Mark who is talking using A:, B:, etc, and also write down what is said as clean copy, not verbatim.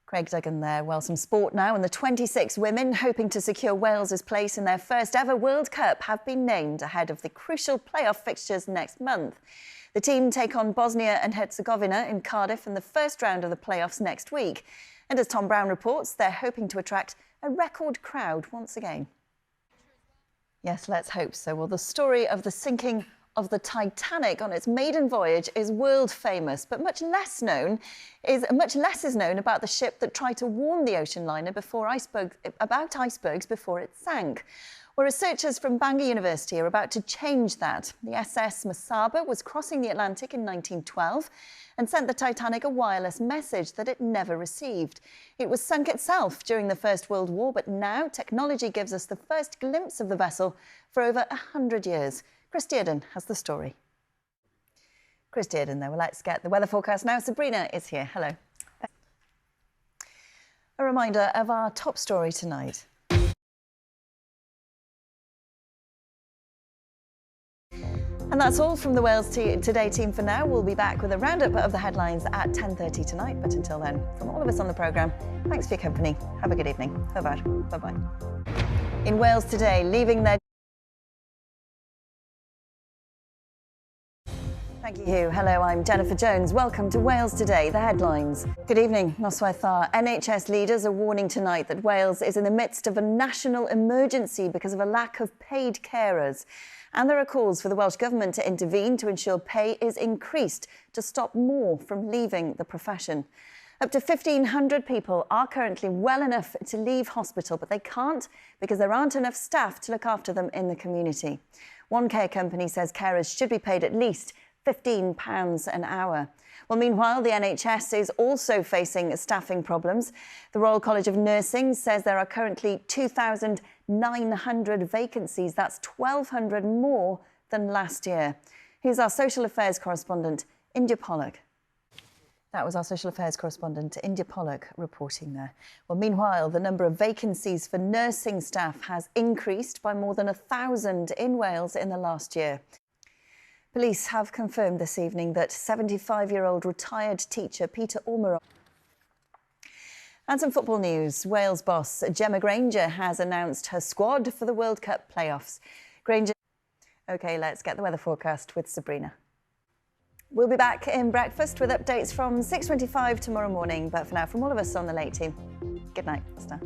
A: Craig Duggan there. Well, some sport now, and the 26 women hoping to secure Wales's place in their first ever World Cup have been named ahead of the crucial playoff fixtures next month. The team take on Bosnia and Herzegovina in Cardiff in the first round of the playoffs next week. And as Tom Brown reports, they're hoping to attract a record crowd once again. Yes, let's hope so. Well, the story of the sinking of the Titanic on its maiden voyage is world famous, but much less is known about the ship that tried to warn the ocean liner about icebergs before it sank. Well, researchers from Bangor University are about to change that. The SS Mesaba was crossing the Atlantic in 1912 and sent the Titanic a wireless message that it never received. It was sunk itself during the First World War, but now technology gives us the first glimpse of the vessel for over 100 years. Chris Dearden has the story. Chris Dearden there. Well, let's get the weather forecast now. Sabrina is here. Hello. A reminder of our top story tonight. And that's all from the Wales Today team for now. We'll be back with a roundup of the headlines at 10:30 tonight. But until then, from all of us on the programme, thanks for your company. Have a good evening. Bye-bye. In Wales Today, leaving their... Thank you. Hello, I'm Jennifer Jones. Welcome to Wales Today, the headlines. Good evening, Noswaith Thar. NHS leaders are warning tonight that Wales is in the midst of a national emergency because of a lack of paid carers. And there are calls for the Welsh Government to intervene to ensure pay is increased to stop more from leaving the profession. Up to 1,500 people are currently well enough to leave hospital, but they can't because there aren't enough staff to look after them in the community. One care company says carers should be paid at least £15 an hour. Well, meanwhile, the NHS is also facing staffing problems. The Royal College of Nursing says there are currently 2,900 vacancies. That's 1,200 more than last year. Here's our social affairs correspondent, India Pollock. That was our social affairs correspondent, India Pollock, reporting there. Well, meanwhile, the number of vacancies for nursing staff has increased by more than 1,000 in Wales in the last year. Police have confirmed this evening that 75-year-old retired teacher Peter Ormerod. And some football news. Wales boss Gemma Granger has announced her squad for the World Cup playoffs. Granger... OK, let's get the weather forecast with Sabrina. We'll be back in breakfast with updates from 6:25 tomorrow morning. But for now, from all of us on the late team, good night. Star.